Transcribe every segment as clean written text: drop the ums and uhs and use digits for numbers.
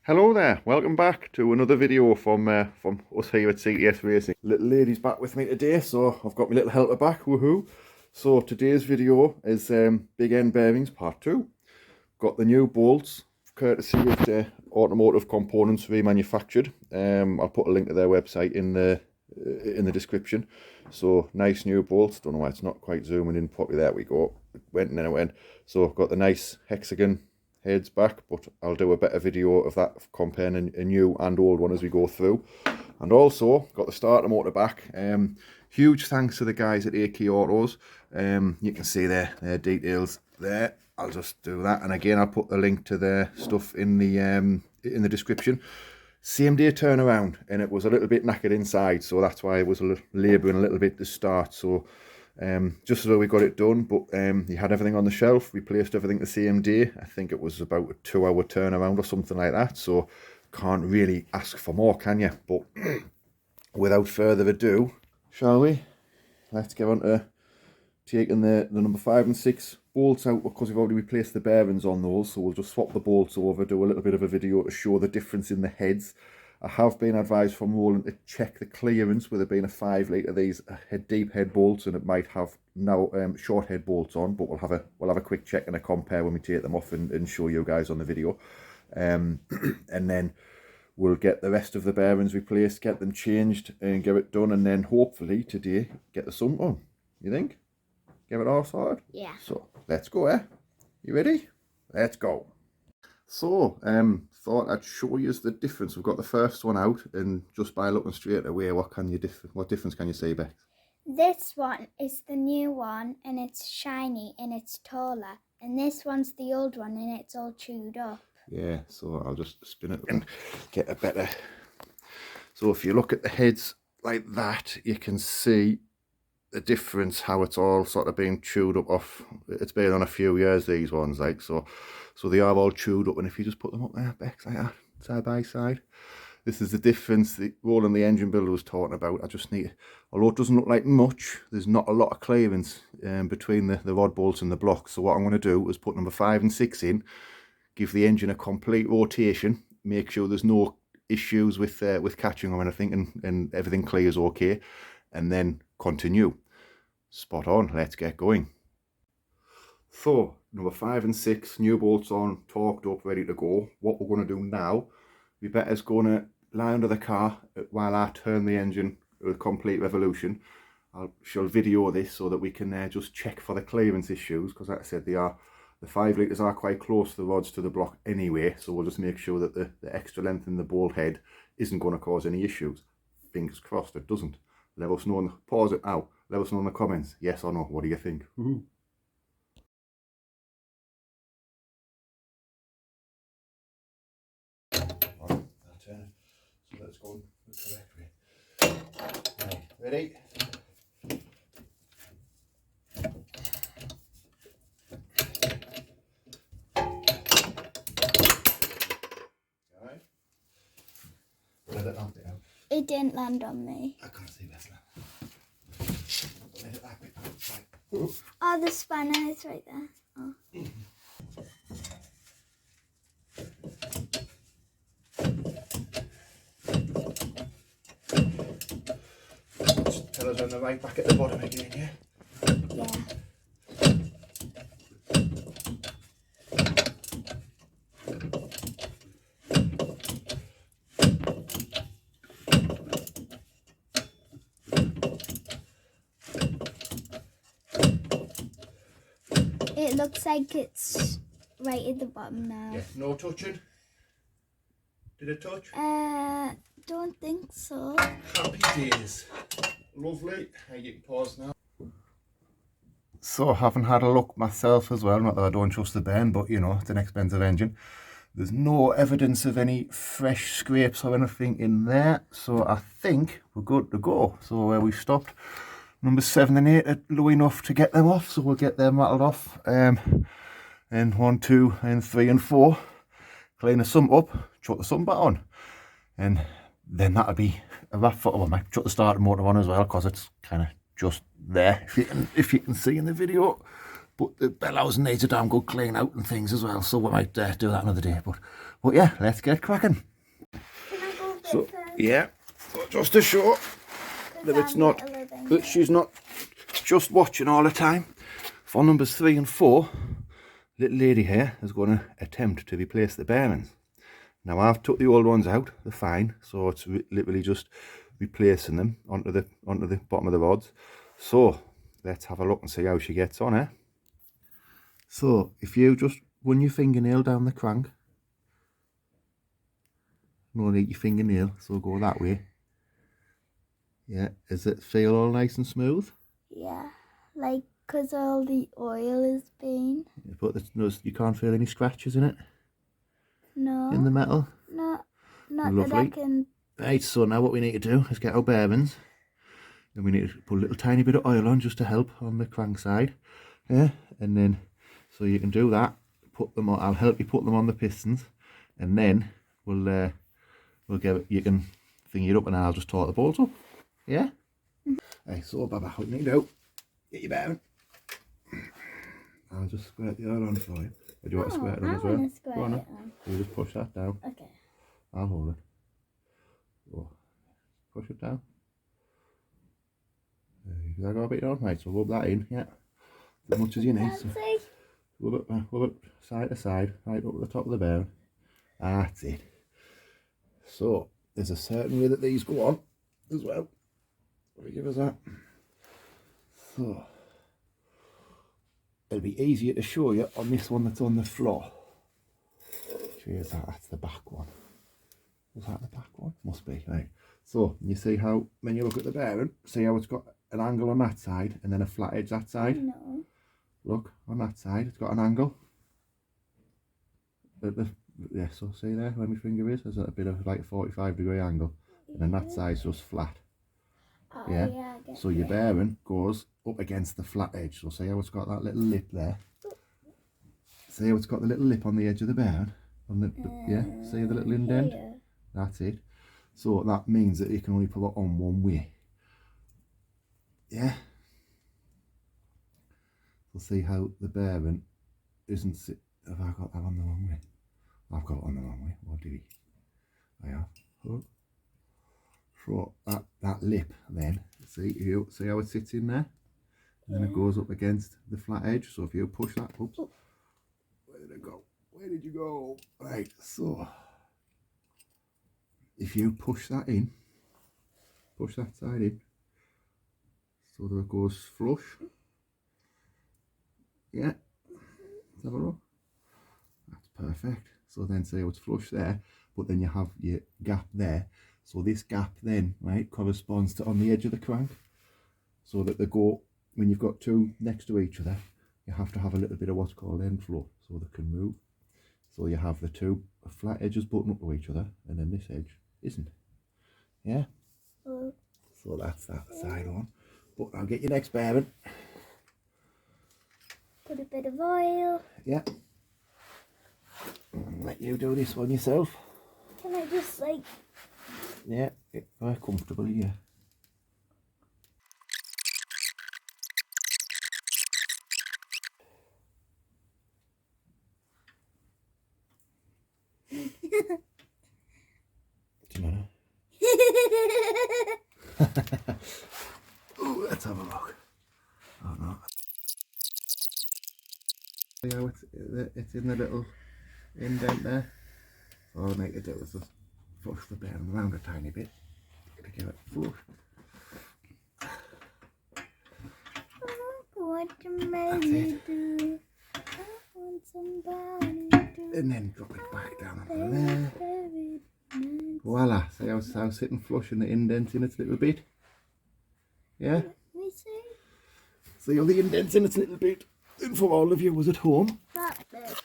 Hello there, welcome back to another video from us here at TVR Racing. Little lady's back with me today, so I've got my little helper back, woohoo. So today's video is big end bearings part 2. Got the new bolts, courtesy of the Automotive Components Remanufactured. I'll put a link to their website in the description. So nice new bolts, don't know why it's not quite zooming in properly, there we go. It went and then it went. So I've got the nice hexagon heads back, but I'll do a better video of that, comparing a new and old one as we go through. And also got the starter motor back. Huge thanks to the guys at AK Autos. You can see their details there. I'll just do that, and again I'll put the link to their stuff in the description. Same day turnaround, and it was a little bit knackered inside, so that's why I was labouring a little bit to start. So just so we got it done, but he had everything on the shelf, replaced everything the same day. I think it was about a 2-hour turnaround or something like that, so can't really ask for more, can you? But without further ado, shall we? Let's get on to taking the number 5 and 6 bolts out, because we've already replaced the bearings on those, so we'll just swap the bolts over, do a little bit of a video to show the difference in the heads. I have been advised from Roland to check the clearance with it being a 5 litre. These deep head bolts, and it might have now short head bolts on, but we'll have a quick check and a compare when we take them off and show you guys on the video. And then we'll get the rest of the bearings replaced, get them changed and get it done, and then hopefully today get the sump on. You think? Get it all sorted? Yeah. So let's go, eh? You ready? Let's go. So, thought I'd show you the difference. We've got the first one out, and just by looking straight away, what difference can you see, Bex? This one is the new one, and it's shiny and it's taller. And this one's the old one, and it's all chewed up. Yeah, so I'll just spin it and get a better. So if you look at the heads like that, you can see the difference, how it's all sort of being chewed up off. It's been on a few years, these ones, like, so they are all chewed up. And if you just put them up there, Bex, like that, side by side, this is the difference that Roland, the engine builder, was talking about. I just need, although it doesn't look like much, there's not a lot of clearance between the rod bolts and the blocks. So what I'm going to do is put number 5 and 6 in, give the engine a complete rotation, make sure there's no issues with catching or anything, and everything clears okay, and then continue. Spot on, let's get going. So number 5 and 6, new bolts on, torqued up, ready to go. What we're going to do now, we better's going to lie under the car while I turn the engine a complete revolution. She'll video this so that we can just check for the clearance issues, because like I said, the 5 litres are quite close to the rods to the block anyway, so we'll just make sure that the extra length in the bolt head isn't going to cause any issues. Fingers crossed it doesn't. Let us know, pause it out, let us know in the comments, yes or no, what do you think? Woohoo. I'll turn it, so let's go the correct way. Right, ready? Alright. Let it land it out. It didn't land on me. I can't see this now. Let it like it. Oh, the spanner is right there. Oh. Just tell us on the right back at the bottom again, yeah? Yeah. It looks like it's right at the bottom now. Yeah, no touching? Did it touch? Don't think so. Happy days. Lovely. You can pause now. So, having had a look myself as well, not that I don't trust the Ben, but you know, it's an expensive engine. There's no evidence of any fresh scrapes or anything in there, so I think we're good to go. So where we stopped, number 7 and 8 are low enough to get them off, so we'll get them rattled off. And 1, 2 and 3 and 4, clean the sump up, chuck the sump back on, and then that'll be a wrap for it. I might chuck the starter motor on as well, because it's kind of just there, if you can see in the video. But the bellows needs a damn good clean out and things as well, so we might do that another day. But But yeah, let's get cracking. Can I go a bit So first? yeah, just to show that it's not, that she's not just watching all the time. For numbers 3 and 4, little lady here is going to attempt to replace the bearings. Now I've took the old ones out, they're fine, so it's literally just replacing them onto the bottom of the rods. So let's have a look and see how she gets on, eh? So if you just run your fingernail down the crank, no need your fingernail, so go that way. Yeah, does it feel all nice and smooth? Yeah, like, because all the oil has been. But you can't feel any scratches in it? No. In the metal? No, not Lovely. that I can. Right, so now what we need to do is get our bearings. Then we need to put a little tiny bit of oil on just to help on the crank side. Yeah, and then, so you can do that. Put them on, I'll help you put them on the pistons. And then we'll get it, you can finger it up and I'll just taut the bolts up. Yeah? Right, so Baba, what you need to do, get your bearing. I'll just squirt the oil on for you. Or do you want to squirt it on as well? I want to squirt Go on, it on. you just push that down. Okay. I'll hold it. Oh, push it down. I got a bit on, right, so rub that in, yeah. As much as you need. So rub it side to side, right up at the top of the bearing. That's it. So, there's a certain way that these go on as well. Let me give us that. So, it'll be easier to show you on this one that's on the floor. Cheers, that's the back one. Was that the back one? Must be, right. So, you see how, when you look at the bearing, see how it's got an angle on that side and then a flat edge that side? No. Look, on that side, it's got an angle. Yeah, so see there, where my finger is, there's a bit of like 45-degree angle. And then that side's just flat. Oh, Yeah, I get so your bearing goes up against the flat edge. So see how it's got that little lip there? See how it's got the little lip on the edge of the bearing? On the yeah, see the little indent? Here. That's it. So that means that you can only put it on one way. Yeah. So see how the bearing isn't have I got that on the wrong way? I've got it on the wrong way. What did he? I have. Oh. So that lip then, see how it sits in there? And then it goes up against the flat edge. So if you push that, oops, where did it go? Where did you go? Right, so if you push that in, push that side in, so that it goes flush. Yeah, let's have a look. That's perfect. So then say it's flush there, but then you have your gap there. So this gap then, right, corresponds to on the edge of the crank. So that they go, when you've got two next to each other, you have to have a little bit of what's called end flow so they can move. So you have the two flat edges button up to each other, and then this edge isn't. Yeah? So that's that side on. But I'll get your next bearing. Put a bit of oil. Yeah. Let you do this one yourself. Can I just like... Yeah, get very comfortable here. Do you know? Oh, let's have a look. Oh no. See how it's in the little indent there. So all I need to do is just push the bearing around a tiny bit to get it flush. What you do? I want somebody to... And then drop it back down onto there. Voila, see how it's sitting flush and the indent in its little bit? Yeah? Let me see. See how the indent's in its little bit? And for all of you was at home. That bit.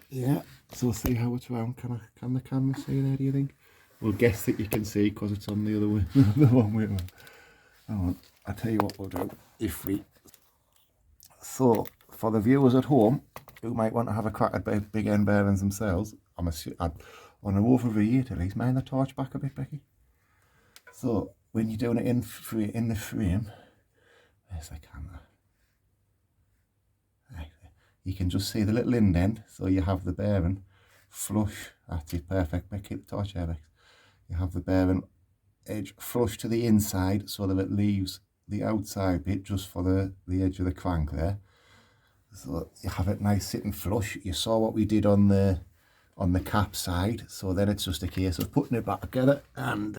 Yeah, so see how it's round. Can the camera see there, do you think? We'll guess that you can see because it's on the other way, the one way around. Hang on, I'll tell you what we'll do. So, for the viewers at home who might want to have a crack at big end bearings themselves, I'm on a overread, at least mind the torch back a bit, Becky. So, when you're doing it in the frame, there's the camera. Right, you can just see the little indent, so you have the bearing flush. That's it, perfect. Make it the torch there, Rex. You have the bearing edge flush to the inside so that it leaves the outside bit just for the edge of the crank there. So you have it nice sitting flush. You saw what we did on the cap side, so then it's just a case of putting it back together and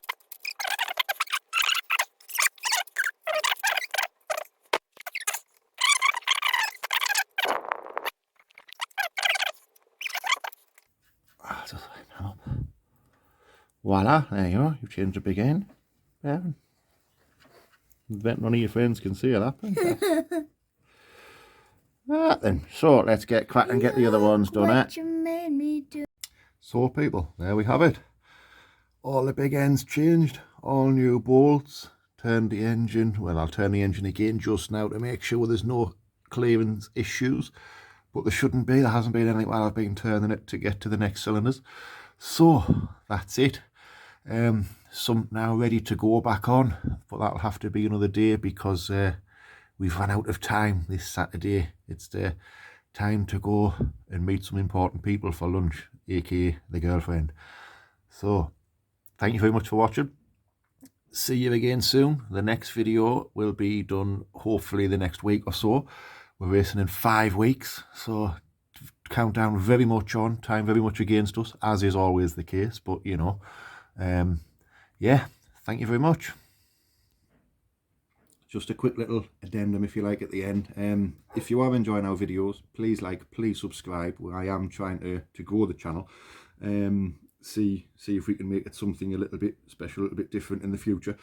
just line that up. Voila, there you are. You've changed the big end. Yeah. Bet none of your friends can see that. Right then, so let's get cracking and get the other ones done. What you made me do. So people, there we have it. All the big ends changed, all new bolts, turned the engine. Well, I'll turn the engine again just now to make sure there's no clearance issues, but there shouldn't be. There hasn't been anything while I've been turning it to get to the next cylinders. So that's it. Some now ready to go back on, but that'll have to be another day because we've run out of time this Saturday. It's time to go and meet some important people for lunch, aka the girlfriend. So thank you very much for watching. See you again soon. The next video will be done hopefully the next week or so. We're racing in 5 weeks, so countdown very much on, time very much against us, as is always the case, but you know, yeah, thank you very much. Just a quick little addendum, if you like, at the end. If you are enjoying our videos, please like, please subscribe. I am trying to grow the channel. See if we can make it something a little bit special, a little bit different in the future.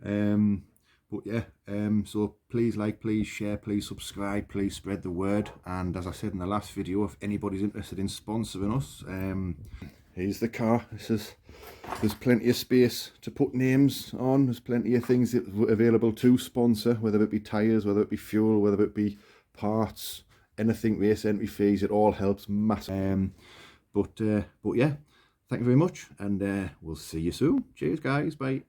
But yeah, so please like, please share, please subscribe, please spread the word. And as I said in the last video, if anybody's interested in sponsoring us, here's the car. There's plenty of space to put names on. There's plenty of things available to sponsor, whether it be tyres, whether it be fuel, whether it be parts, anything, race entry fees. It all helps massively. But yeah, thank you very much, and we'll see you soon. Cheers, guys. Bye.